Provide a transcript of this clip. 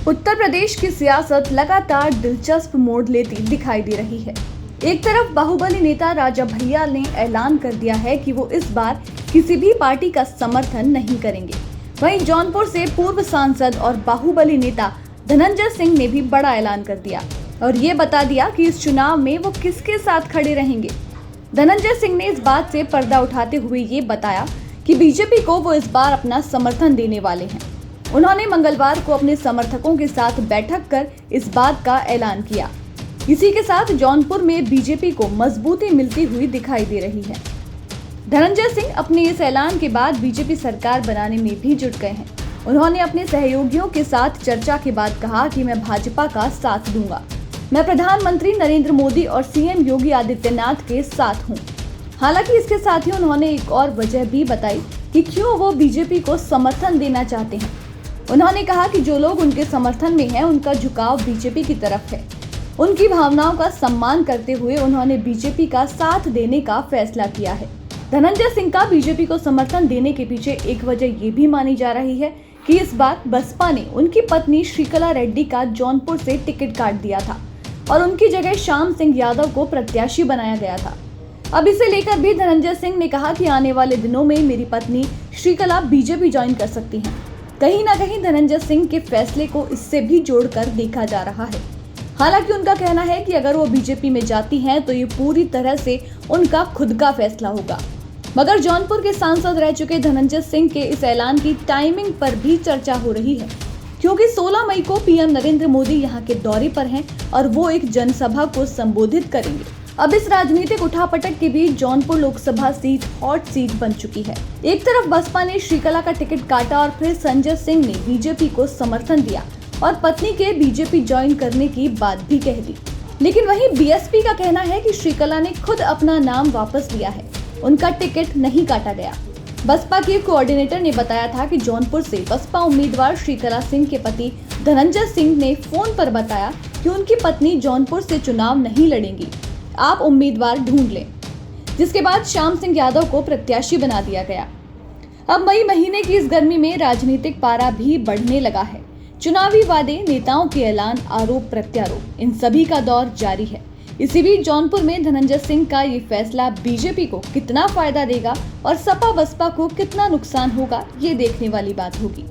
उत्तर प्रदेश की सियासत लगातार दिलचस्प मोड़ लेती दिखाई दे रही है। एक तरफ बाहुबली नेता राजा भैया ने ऐलान कर दिया है कि वो इस बार किसी भी पार्टी का समर्थन नहीं करेंगे। वहीं जौनपुर से पूर्व सांसद और बाहुबली नेता धनंजय सिंह ने भी बड़ा ऐलान कर दिया और ये बता दिया कि इस चुनाव में वो किसके साथ खड़े रहेंगे। धनंजय सिंह ने इस बात से पर्दा उठाते हुए ये बताया कि बीजेपी को वो इस बार अपना समर्थन देने वाले हैं। उन्होंने मंगलवार को अपने समर्थकों के साथ बैठक कर इस बात का ऐलान किया। इसी के साथ जौनपुर में बीजेपी को मजबूती मिलती हुई दिखाई दे रही है। धनंजय सिंह अपने इस ऐलान के बाद बीजेपी सरकार बनाने में भी जुट गए हैं। उन्होंने अपने सहयोगियों के साथ चर्चा के बाद कहा कि मैं भाजपा का साथ दूंगा। मैं प्रधानमंत्री नरेंद्र मोदी और सीएम योगी आदित्यनाथ के साथ हूं। हालांकि इसके साथ ही उन्होंने एक और वजह भी बताई कि क्यों वो बीजेपी को समर्थन देना चाहते हैं। उन्होंने कहा कि जो लोग उनके समर्थन में हैं, उनका झुकाव बीजेपी की तरफ है। उनकी भावनाओं का सम्मान करते हुए उन्होंने बीजेपी का साथ देने का फैसला किया है। धनंजय सिंह का बीजेपी को समर्थन देने के पीछे एक वजह ये भी मानी जा रही है कि इस बार बसपा ने उनकी पत्नी श्रीकला रेड्डी का जौनपुर से टिकट काट दिया था और उनकी जगह श्याम सिंह यादव को प्रत्याशी बनाया गया था। अब इसे लेकर भी धनंजय सिंह ने कहा कि आने वाले दिनों में मेरी पत्नी श्रीकला बीजेपी ज्वाइन कर सकती हैं। कहीं ना कहीं धनंजय सिंह के फैसले को इससे भी जोड़कर देखा जा रहा है। हालांकि उनका कहना है कि अगर वो बीजेपी में जाती हैं तो ये पूरी तरह से उनका खुद का फैसला होगा। मगर जौनपुर के सांसद रह चुके धनंजय सिंह के इस ऐलान की टाइमिंग पर भी चर्चा हो रही है, क्योंकि 16 मई को पीएम नरेंद्र मोदी यहाँ के दौरे पर हैं और वो एक जनसभा को संबोधित करेंगे। अब इस राजनीतिक उठापटक के बीच Jaunpur Lok Sabha seat hot seat बन चुकी है। एक तरफ बसपा ने श्रीकला का टिकट काटा और फिर संजय सिंह ने बीजेपी को समर्थन दिया और पत्नी के बीजेपी ज्वाइन करने की बात भी कह दी। लेकिन वहीं बीएसपी का कहना है कि श्रीकला ने खुद अपना नाम वापस लिया है, उनका टिकट नहीं काटा गया। बसपा के कोऑर्डिनेटर ने बताया था कि जौनपुर से बसपा उम्मीदवार श्रीकला सिंह के पति धनंजय सिंह ने फोन पर बताया कि उनकी पत्नी जौनपुर से चुनाव नहीं लड़ेंगी, आप उम्मीदवार ढूंढ लें। जिसके बाद श्याम सिंह यादव को प्रत्याशी बना दिया गया। अब मई महीने की इस गर्मी में राजनीतिक पारा भी बढ़ने लगा है। चुनावी वादे, नेताओं के ऐलान, आरोप प्रत्यारोप, इन सभी का दौर जारी है। इसी बीच जौनपुर में धनंजय सिंह का ये फैसला बीजेपी को कितना फायदा देगा और सपा बसपा को कितना नुकसान होगा, ये देखने वाली बात होगी।